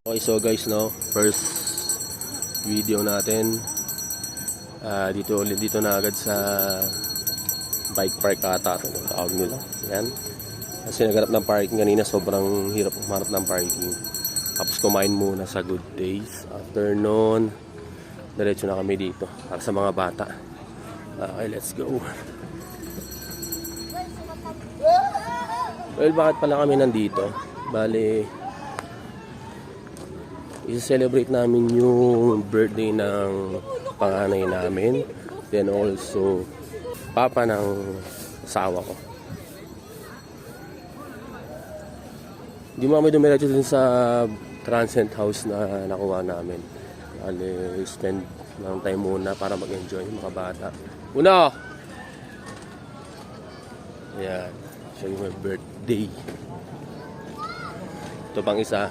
Okay, so guys, no, first video natin dito na agad sa bike park ata ito tawag nila. Yan. Kasi naghanap ng parking kanina, sobrang hirap humanap ng parking. Tapos kumain muna sa Good Days. After noon, diretso na kami dito para sa mga bata. Okay, let's go. Well, bakit pala kami nandito? Bale, i-celebrate namin yung birthday ng panganay namin. Then also, papa ng asawa ko. Hindi mo kami dumiretso din sa transient house na nakuha namin. Bale, spend ng time muna para mag-enjoy yung mga bata. Una! Ayan. Siya yung birthday. Ito pang isa.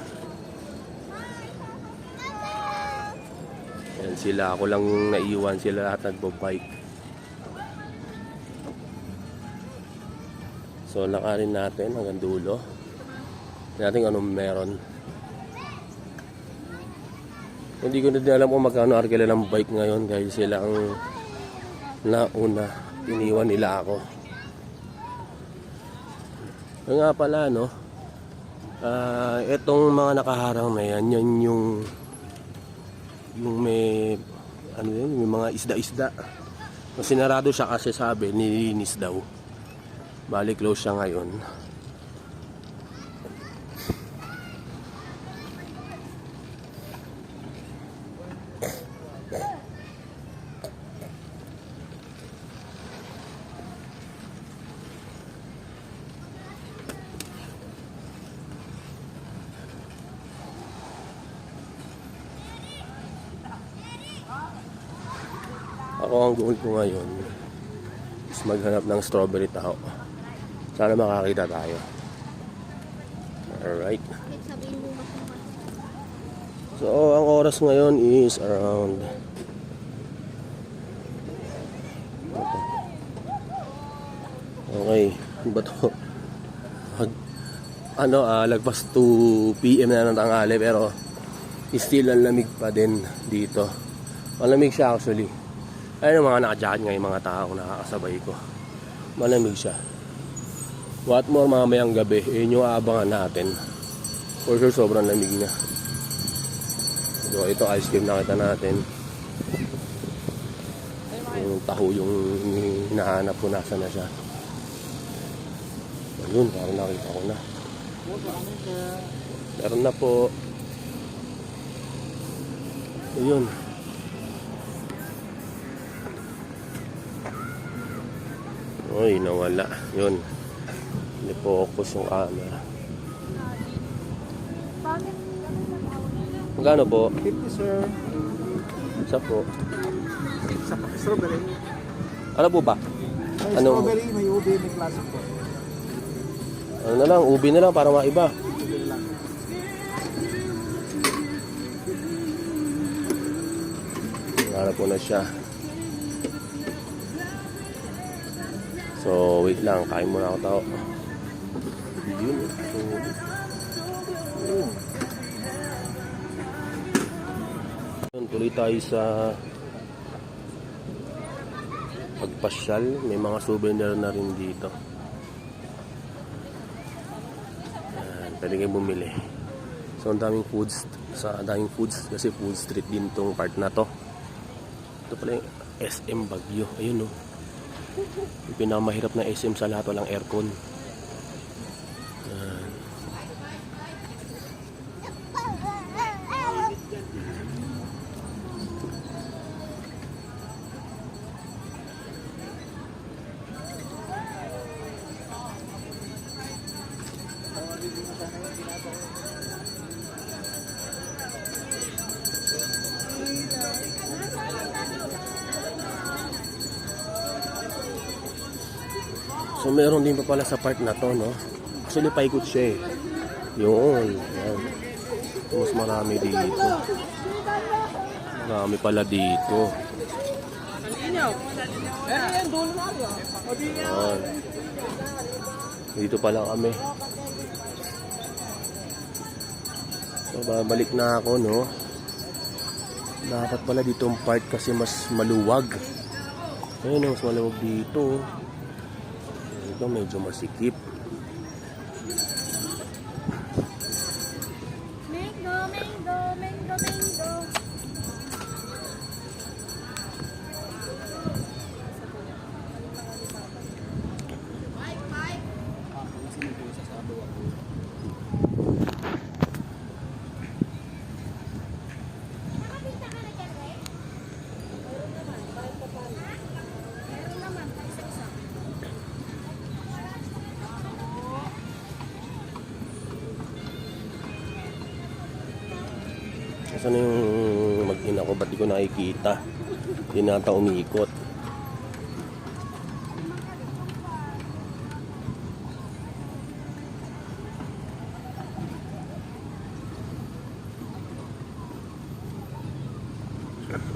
Ayan sila. Ako lang naiwan. Sila lahat nagbabike. So, lakarin natin hanggang dulo. Natin anong meron. Hindi ko na din alam kung magkano arkila ng bike ngayon. Dahil sila ang nauna. Iniwan nila ako. Yung nga pala, no? Itong mga nakaharang na yan, yan yung may ano yun, may mga isda-isda. Sinarado siya kasi sabi nilinis daw. Bali close siya ngayon. Ako ang goal ko ngayon is maghanap ng strawberry tao. Sana makakita tayo. Alright. So, ang oras ngayon is around okay. Ano ba to? Lagpas 2 PM na ng tanghali pero still ang lamig pa din dito. Malamig siya actually. Ayun ang mga naka-jacket ngayon, mga tao nakakasabay ko. Malamig siya. What more mamayang gabi, yun yung aabangan natin. For sure, sobrang lamig niya. So, ito ice cream nakita natin. Yung taho yung hinahanap ko, nasa na siya. Ayun, parang nakita ko na. Meron na po. Ayun. Uy, nawala. Yun. Ni-focus yung camera. Magkano po? 50 sir. Isa po. Sa strawberry. Ano po ba? May strawberry, may ube, may classic po. Ano na lang, ubi na lang para maiba. Harap po na siya. So, wait lang. Kain muna ako tao. Yun. So, tuloy tayo sa pagpasyal. May mga souvenir na rin dito. Ayan, pwede kayo bumili. So, ang daming foods. Daming foods kasi food street din tong part na to. Ito pala yung SM Baguio. Ayun, no. Yung pinakamahirap na SM sa lahat, walang aircon. So meron din pa pala sa part na to, no? Actually paikot siya eh. Yun. Yan. Mas marami dito. Marami pala dito. Yan. Dito pala kami. So So, babalik na ako, no? Dapat pala dito ang part kasi mas maluwag. Ayun, mas maluwag dito. Ito medyo masikip. Mango, mango, mango, mango. Nakapita ka na dyan, Ray? Meron naman, kahit pa paano. Meron naman, kahit isa-isa. Saan na yung mag-ina ko? Ba't di ko nakikita? Hindi nata umiikot.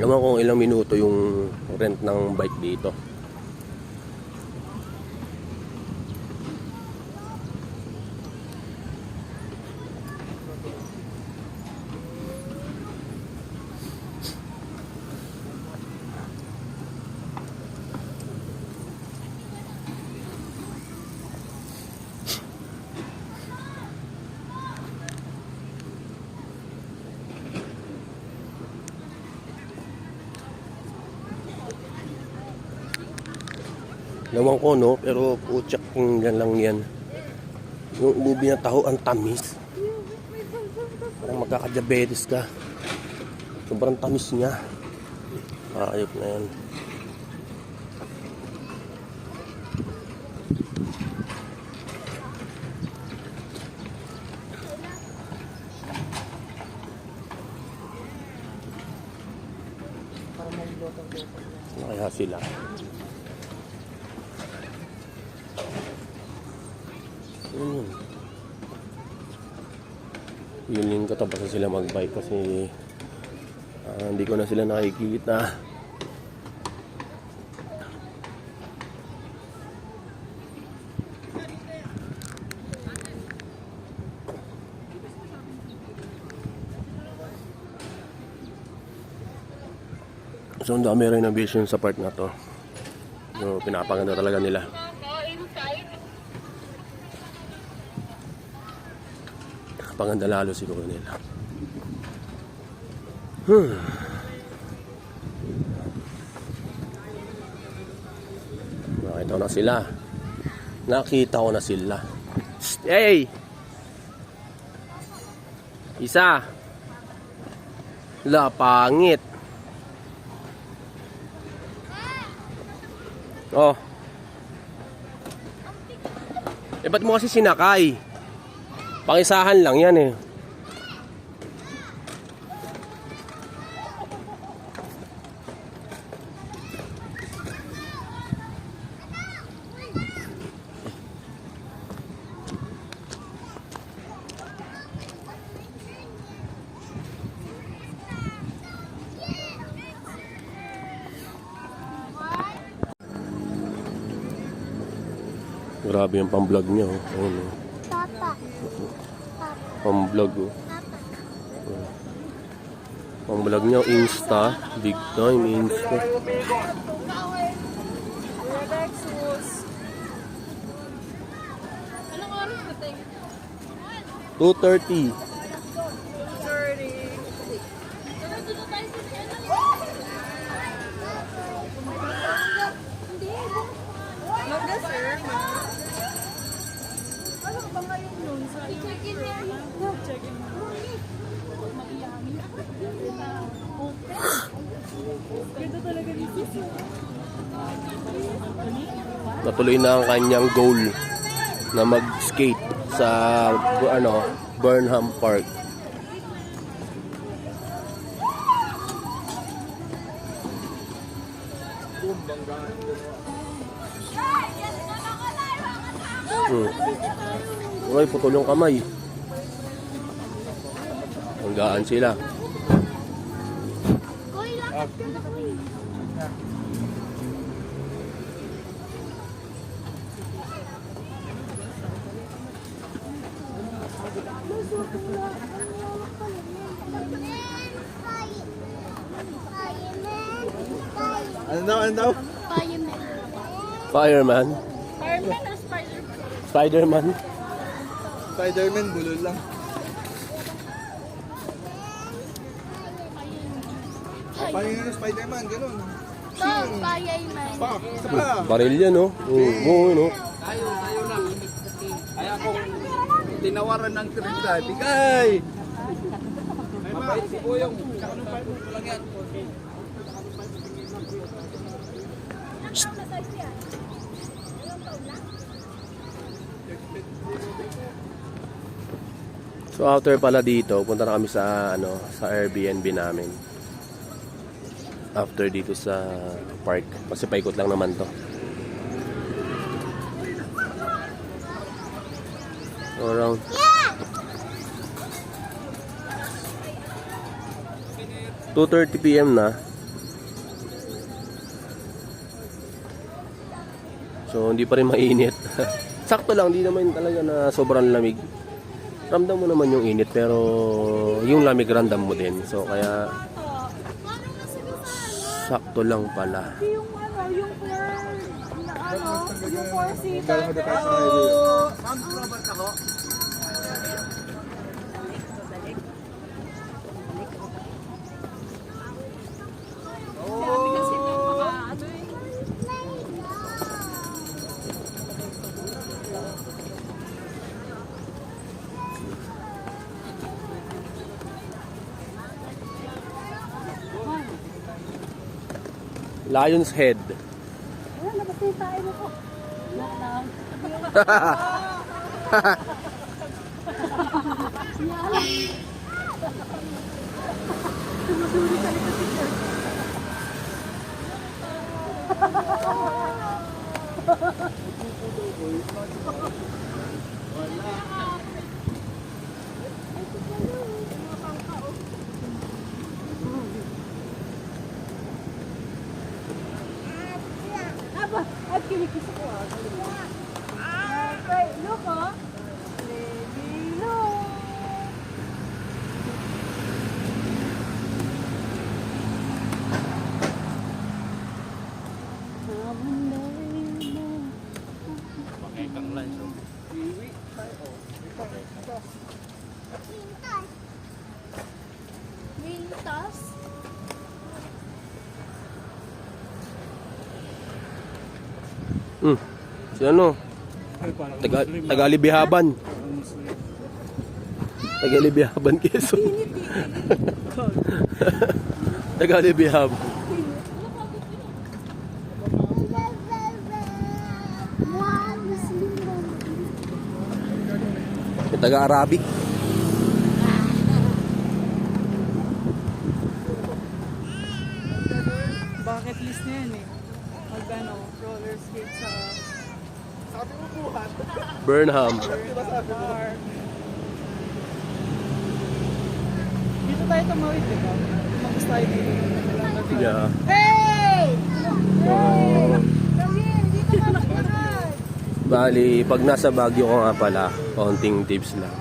Ewan ko kung ilang minuto yung rent ng bike dito. Ewan ko, no? Pero putyak yan lang yan. Yung ubi na taho, ang tamis. Parang magkakadiabetes ka. Sobrang tamis niya. Ayop na yan. Ano kaya sila? Yun. Feeling ko tapos na sila mag-bike kasi hindi ko na sila nakikita. So, ang dami renovation sa part na to. So, pinapaganda talaga nila. Paganda lalo siguro nila. Nakita ko na sila. Nakita ko na sila. Hey! Isa! La, pangit! Oh. Eh, ba't mo kasi sinakay? Pakisahan lang yan eh. Grabe yung pang-vlog niya, oh. Ayun, oh. Papa. Pang-vlog, oh. Papa. Pang-vlog niya, Insta. Big time, Insta. Anong oras na tayo? 2:30. Natuloy na ang kanyang goal na mag-skate sa Burnham Park. Uy, putol yung kamay. Hanggaan sila. Ano daw? Fireman. Fireman. Fireman or Spider-Man? Spider-Man. Spider-Man, bulol lang. Paano yung Spider-Man? Ganun. Fireman. Pa, isa pa. Baril yan, no? Oo, no? Tayo lang. Kaya kung tinawaran ng 30, bigay! Mabait si Kuyong. Tsaka nung 5 ko lang yan. So after pala dito, punta na kami sa sa Airbnb namin. After dito sa park, kasi paikot lang naman to. Around 2:30 PM na. So hindi pa rin mainit. Sakto lang, di naman talaga na sobrang lamig. Ramdam mo naman yung init pero yung lamig ramdam mo din. So kaya sakto lang pala. Yung yung yung four-seater. Ma'am, Robert ako. Lion's Head. Wala, nabatay tayo mo po. Lang. At kinikis ko. Okay, look oh. Baby, look. Pakikang lunch. Wintas. Si ano? Tagalibihaban. Tagalibihaban keso. Tagalibihaban. Taga-Arabic. Bucket list na yan eh. Mag-ano, roller skate sa Sabi mo buhat. Burnham. park. Dito tayo tumawid, di ba? Mag-gusto tayo dito. Yeah. Hey! So, Kami, dito ka magkakas. bali, pag nasa Baguio ko nga pala, konting tips lang.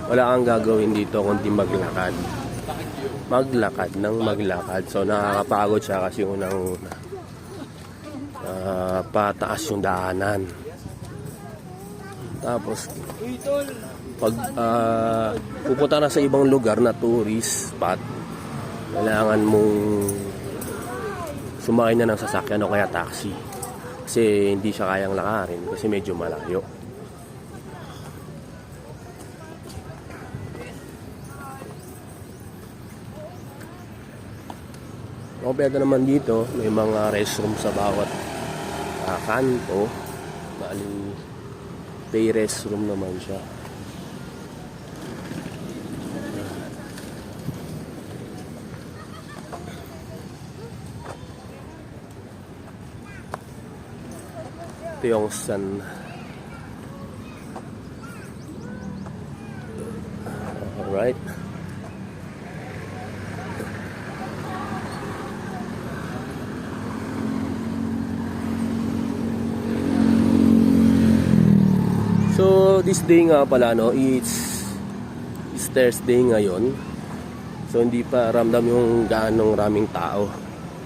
Wala kang gagawin dito kundi maglakad. Maglakad ng maglakad. So nakakapagod siya kasi unang-una. Pataas yung daanan. Tapos pag pupunta na sa ibang lugar na tourist spot, kailangan mong sumakay na ng sasakyan o kaya taxi. Kasi hindi siya kayang lakarin kasi medyo malayo. Kompleto naman dito, may mga restroom sa bawat kanto. Bali, pay restroom naman siya. Ito yung sun. Alright. So this day nga pala no, it's Thursday ngayon. So hindi pa ramdam yung gaanong raming tao.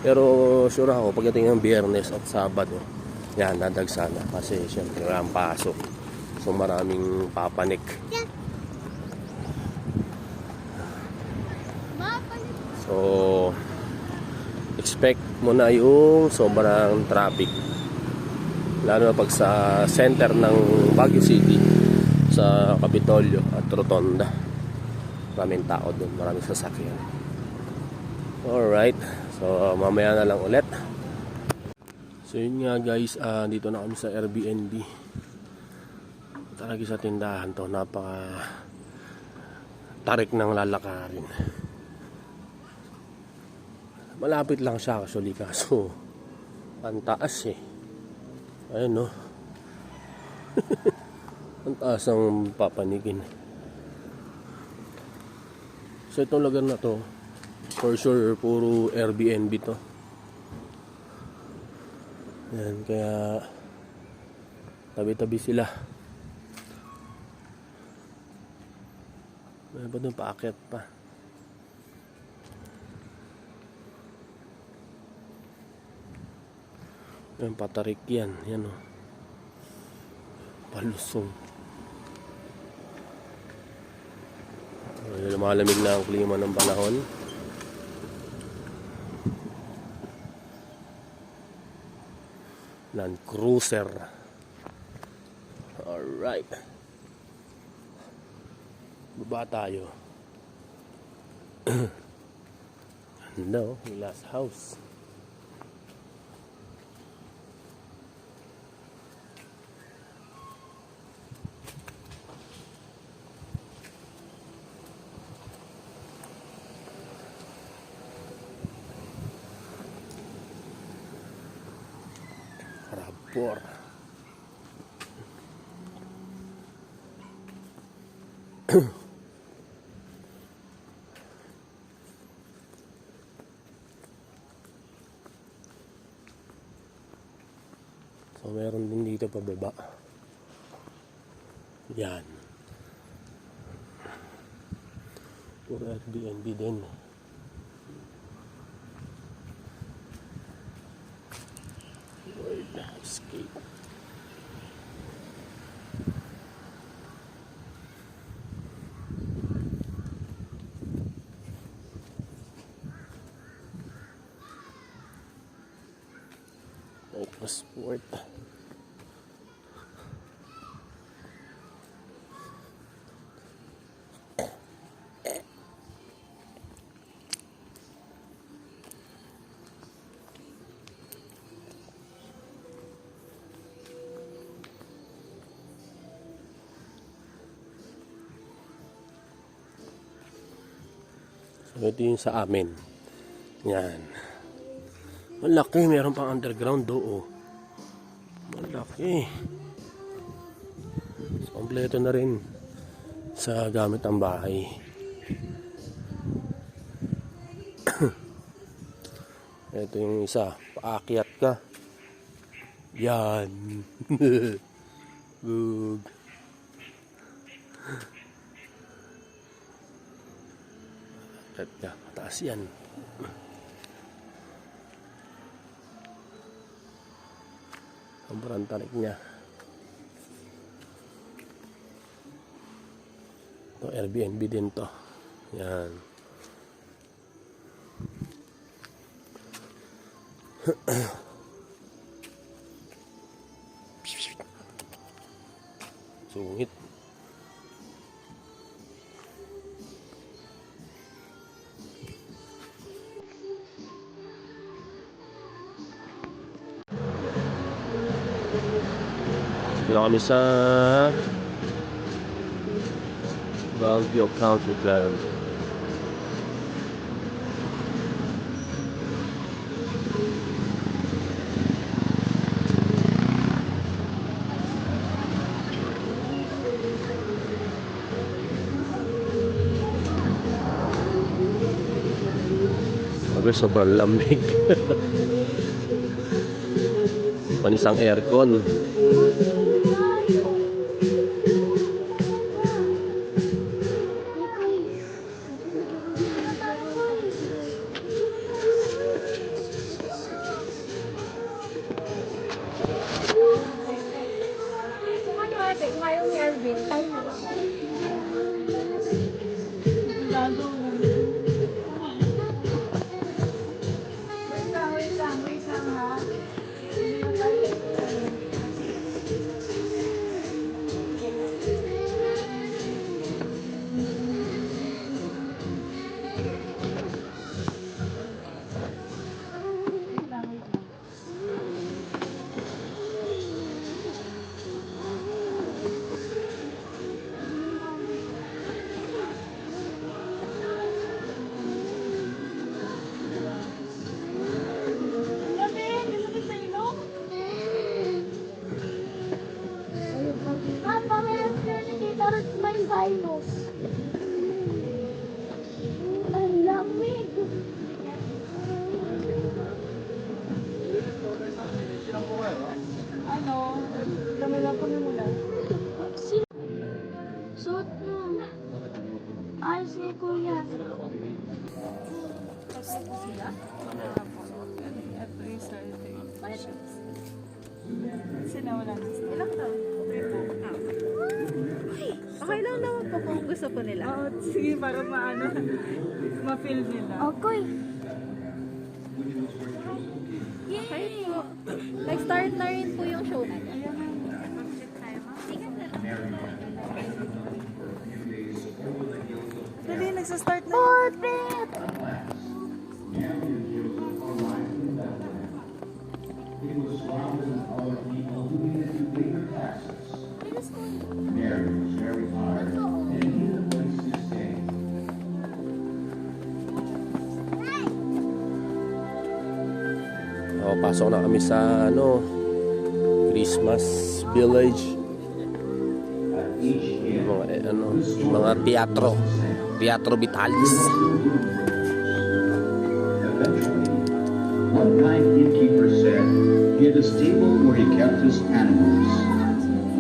Pero sure ako pagdating ng Biyernes at Sabado, yan dadagsa na kasi syempre walang pasok. So maraming papanik. So expect mo na yung sobrang traffic. Lalo na pag sa center ng Baguio City, sa Capitolio at Rotonda. Maraming tao doon, maraming sasakyan. Alright, so mamaya na lang ulit. So yun nga guys, dito na kami sa Airbnb. Talaga sa tindahan to, napaka tarik ng lalakarin. Malapit lang siya actually, kaso ang taas eh. Ayun no. Ang taas ang papanigin. So itong lugar na to, for sure puro Airbnb to. Yan, kaya tabi-tabi sila. May ba doon paakyat pa? Yan, patarik yan. Yan o. Palusong. Lumalamig na ang klima ng panahon. Land Cruiser. Alright. Baba tayo. No, last house. Rapor. So meron din dito pababa. Yan. Puro Airbnb din. Escape. Passport. So ito yung sa amin. Yan. Malaki, meron pang underground doon. Malaki. So, kompleto na rin sa gamit ang bahay. Ito yung isa, paakyat ka. Yan. Good. Paakyat ka, mataas yan. Sobrang tarik niya. Ito, Airbnb din to. Yan. Sungit. Dito kami sa Valvio Country Club. Sabi sobrang lamig. Panisang aircon. Wait lang ha. Papa, meron sila ni Tita Ruth may sinus. Ang lamig. Ano? Dami lang po na mula. Suot mo. Ayos ni Kuya. Ito yung starting. Sila wala na sila. Ilang taon? Okay lang naman po kung gusto po nila. Oo, sige, para maano, ma-feel nila. Okay. Okay po. Nag-start na rin po yung show natin. Dali, nagsastart na. Pulpit! Oh, pasok na kami sa Christmas Village. Mga Teatro Vitalis. One kind innkeeper said he had a stable where he kept his animals.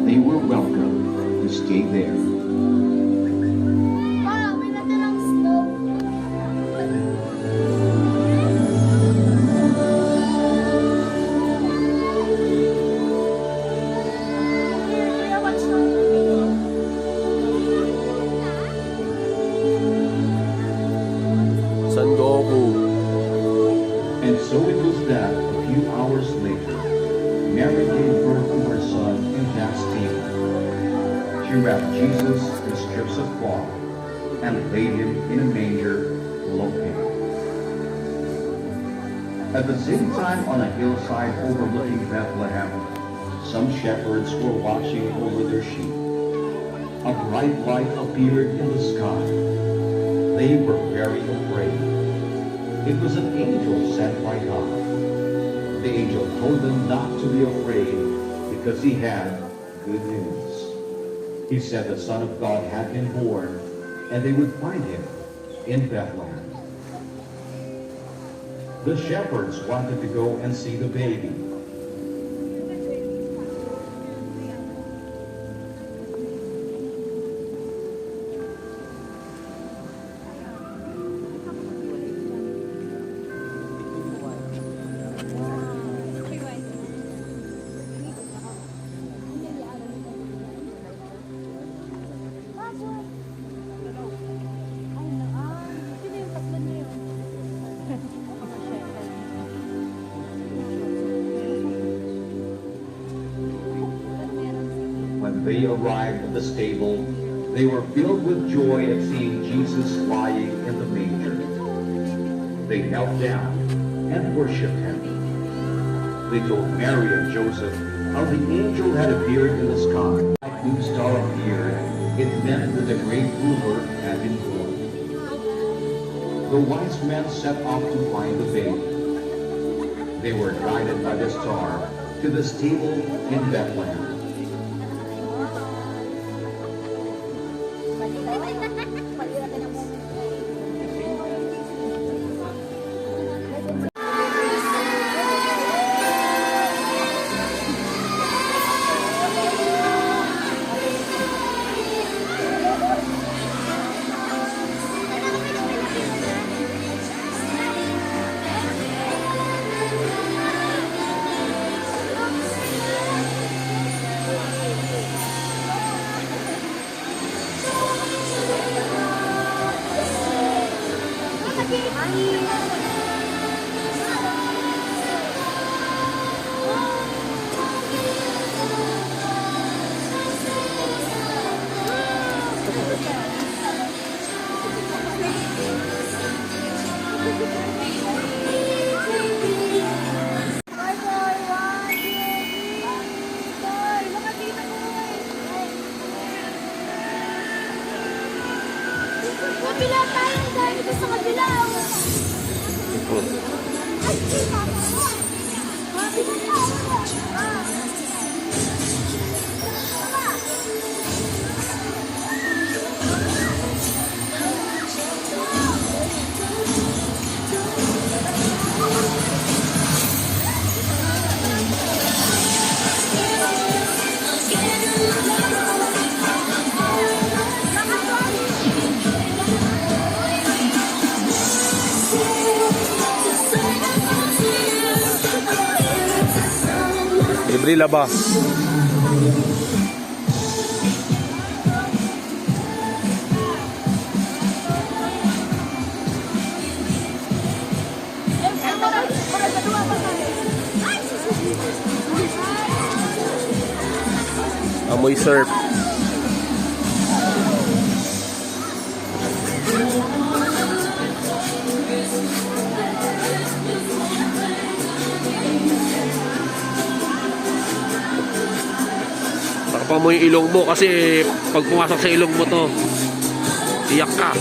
They were welcome to stay there. Pa, may natirang snow. Kuya, watch mo. Son Goku. And so it was that a few hours later, Mary gave birth to her son in that stable. She wrapped Jesus in strips of cloth and laid him in a manger full of hay. At the same time, on a hillside overlooking Bethlehem, some shepherds were watching over their sheep. A bright light appeared in the sky. They were very afraid. It was an angel sent by God. The angel told them not to be afraid because he had good news. He said the Son of God had been born and they would find him in Bethlehem. The shepherds wanted to go and see the baby. When they arrived at the stable, they were filled with joy at seeing Jesus lying in the manger. They knelt down and worshipped him. They told Mary and Joseph how the angel had appeared in the sky. Like new star appeared, it meant that the great ruler had been born. The wise men set off to find the baby. They were guided by the star to the stable in Bethlehem. Kabila tayo, dahil ito sa kabila. Ay, kabila Libre laba. Amoy surf. Takpa mo yung ilong mo kasi pag pumasok sa ilong mo to, iyak ka.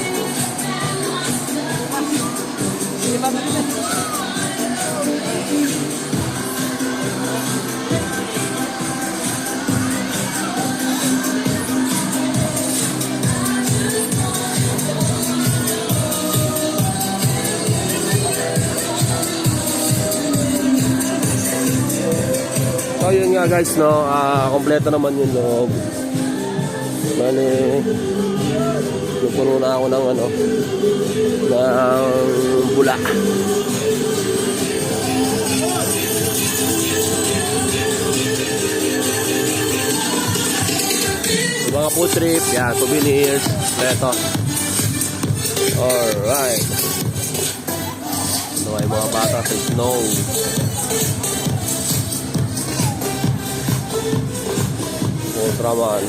So yun nga guys, no, kompleto naman yung loob. Bale, yung puno na ako ng ano, ng bula. Yung mga food trip, yan, souvenirs, kompleto. Alright. So ay mga bata sa snow. Ultraman.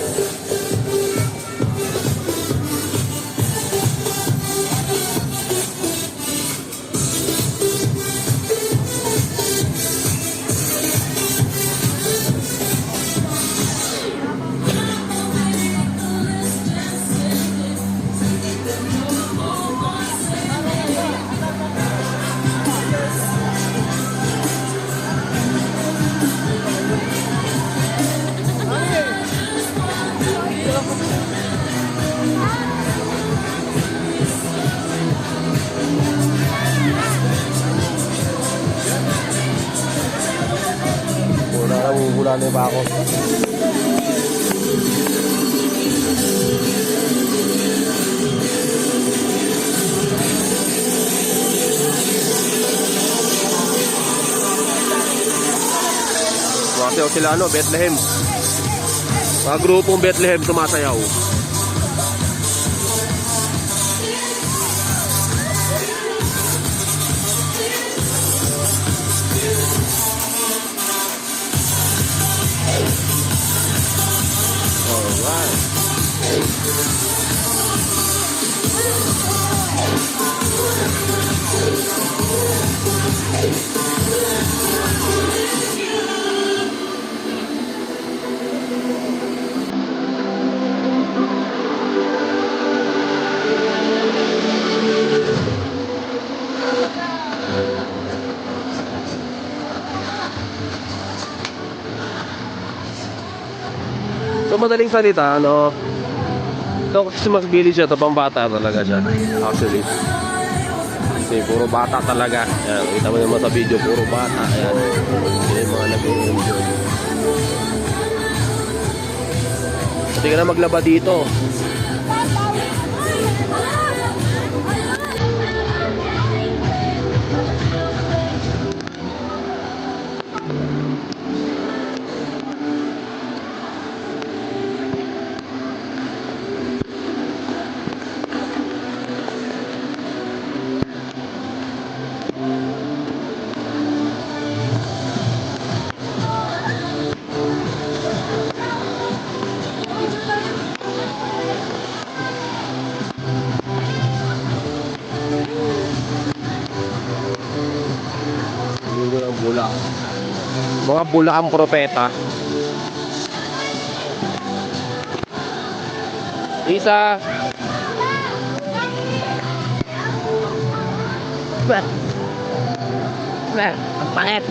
Namumula na ba ako? Sumasayaw sila ano, Bethlehem. Mga grupong Bethlehem sumasayaw. So madaling salita, ano, ito Christmas village siya, ito pang bata talaga siya, actually. Kasi puro bata talaga. Ayan, kita mo naman sa video, puro bata. Ayan, sila yung mga nag-enjoy. Pati ka na maglaba dito. Mga Bulacan Propeta. Isa. Ang pangit.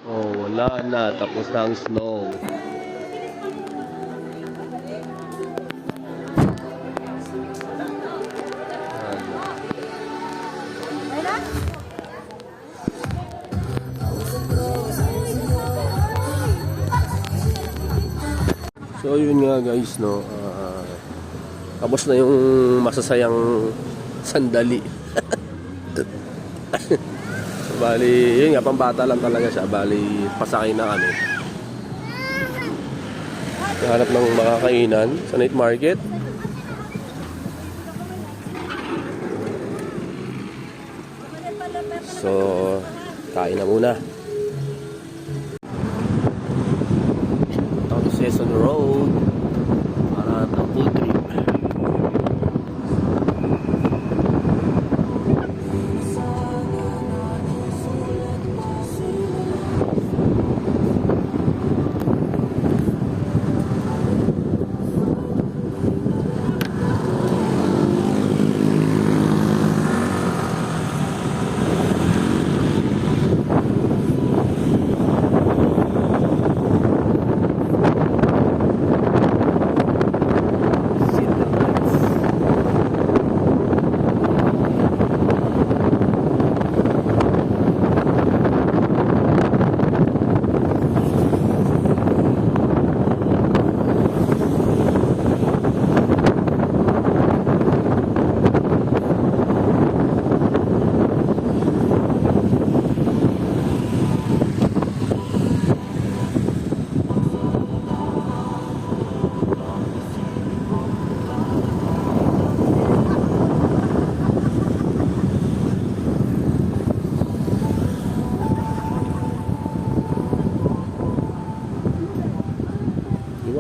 Oh, wala na. Tapos na ang snow. So yun nga guys, no. Tapos na yung masasayang sandali. So, bali, yun nga, pambata lang talaga siya. Bali, pasakay na kami. Hanap ng makakainan sa night market. So, kain na muna. Season Road para ng food trip.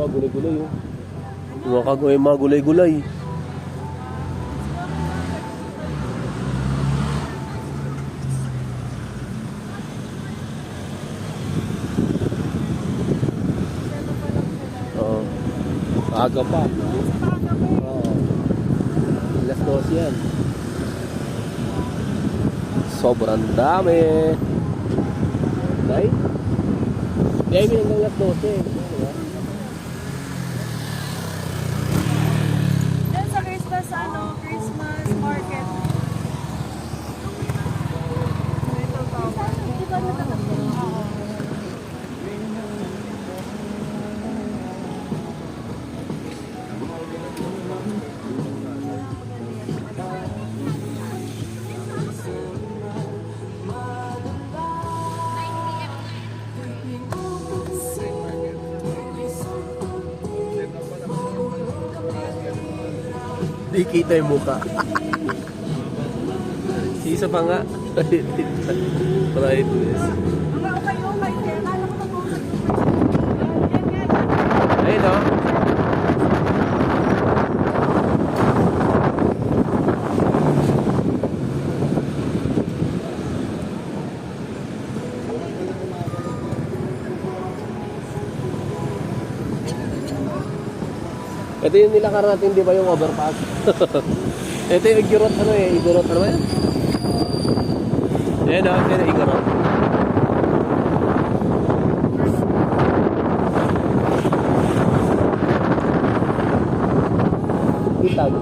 Gulay-gulay oh. Mga gulay-gulay. Oo. Aga pa. Oo. Alas 12 yan. Sobrang dami. Right? Dahil hanggang alas 12. Christmas market. Di kita yung mukha. Isa pa nga. Try this. Ayun o. Ito yung nilakar natin, di ba yung overpass? Ito yung Igorot, Igorot, ano ba yan? Ayan o, ito yung Igorot. Kita mo.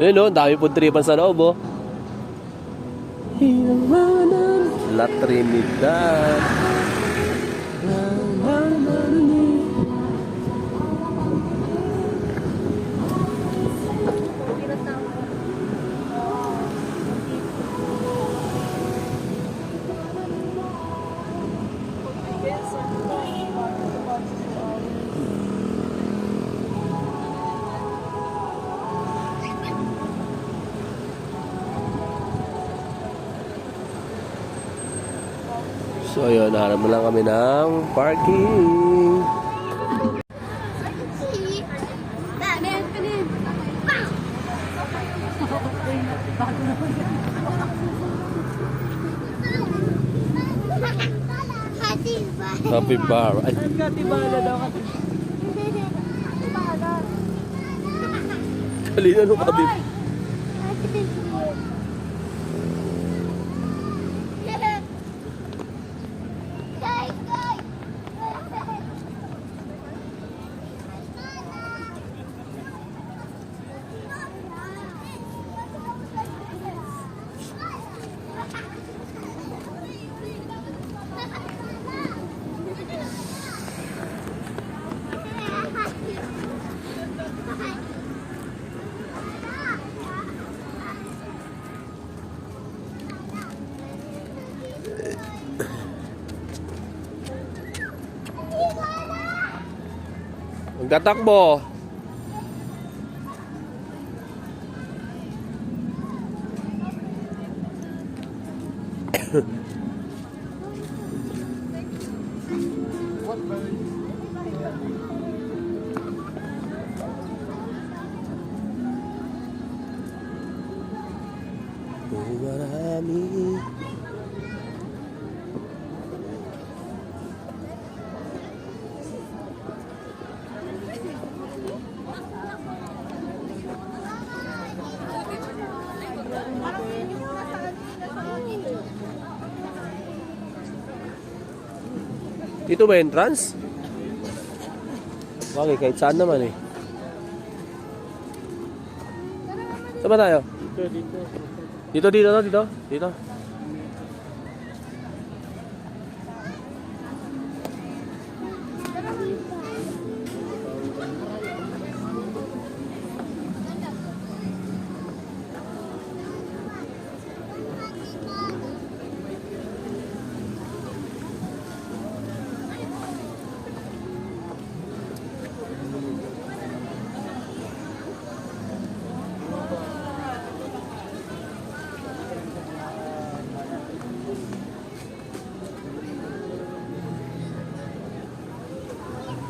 Ayan o, dami po tripan sa loob o. La Trinidad. So ayun, nahanap na lang kami ng parking. Happy bar. Ay, Katibala daw kasi. halina nung kabib. Magtatakbo. Marami. Dito ba entrance? Bagay, kahit saan naman eh. Saan ba tayo? Dito, dito.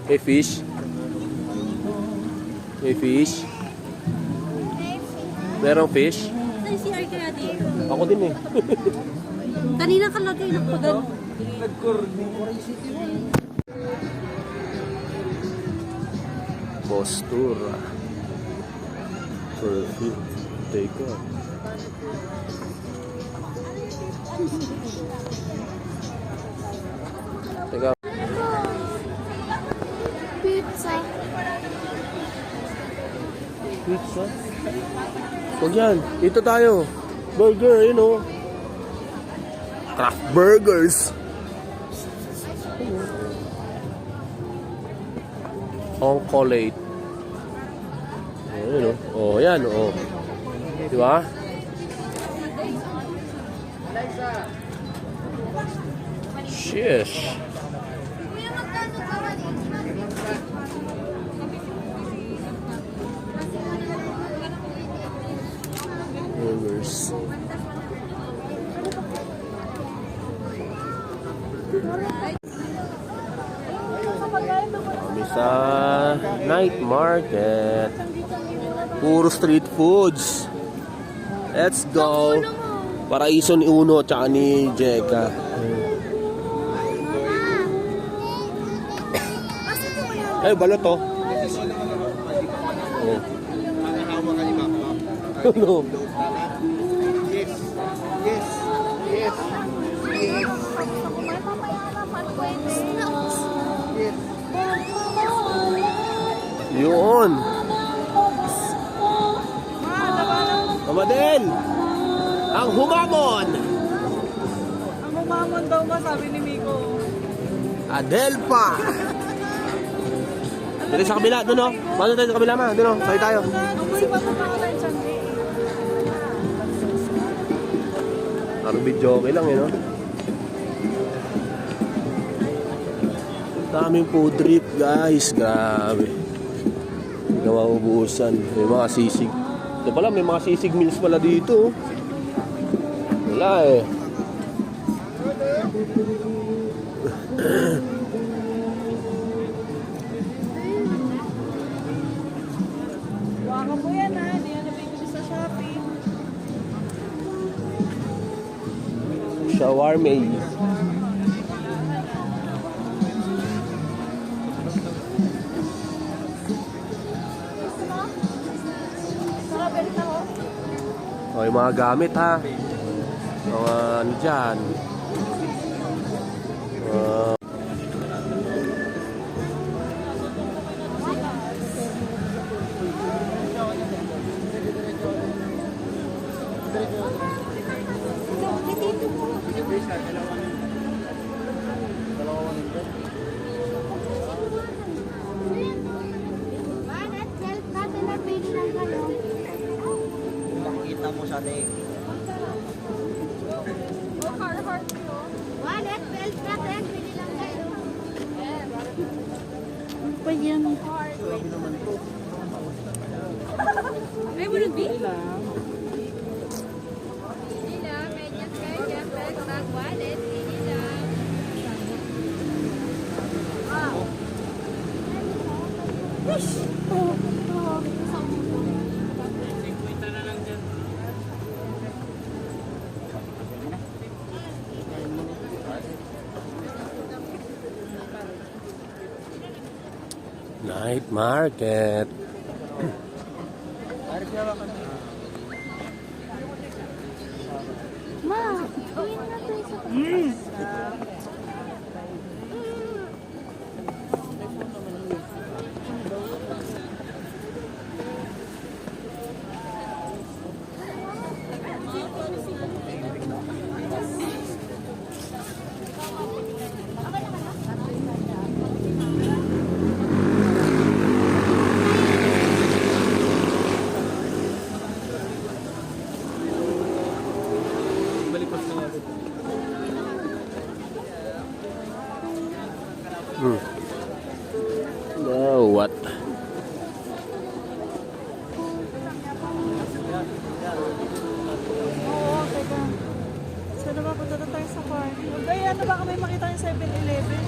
May fish. May fish. Merong fish. Ay, CR kaya dito. Ako din eh. Kanina ka lagay na pagod. Postura. Perfume. Take off. Teka. Pizza. Pizza? Huwag yan. Dito tayo. Burger, you know. Craft burgers. Oncolate. Ayun, oh. Oh, yan, oh. Di ba? Shish. Burgers. Kami sa night market. Puro street foods. Let's go. Paraiso ni Uno at saka ni Jeka. Ay, balot to. Oh. Ano? Yes. Yes. Yes. Yes. Yes. Yun. Mamadel. Ang humamon. Ang humamon daw ba, sabi ni Miko. Adelpa. Dito sa kabila, doon o. Paano tayo sa kabila, ma? Doon o, sakay tayo. Amoy pa pa tayo dyan eh. Parang video okay lang, no? Daming food trip, guys. Grabe. Hindi ka maubusan. May mga sisig. Ito pala, may mga sisig meals pala dito. Wala eh. Shawarma. O, yung mga gamit ha. Mga ano dyan. Wallet, self natin na pili lang kayo. Kita mo sa day. Wallet, self natin, pili lang kayo. Pa yan. Ay, wouldn't be? Wala. Sila, medyas kayo dyan, pero bag wallet, sila. Night market. Ma, uwi na to isa. Now what? Oo, teka. Saan na ba? Punta na tayo sa car. Ay, ano ba kami makita yung 7-Eleven?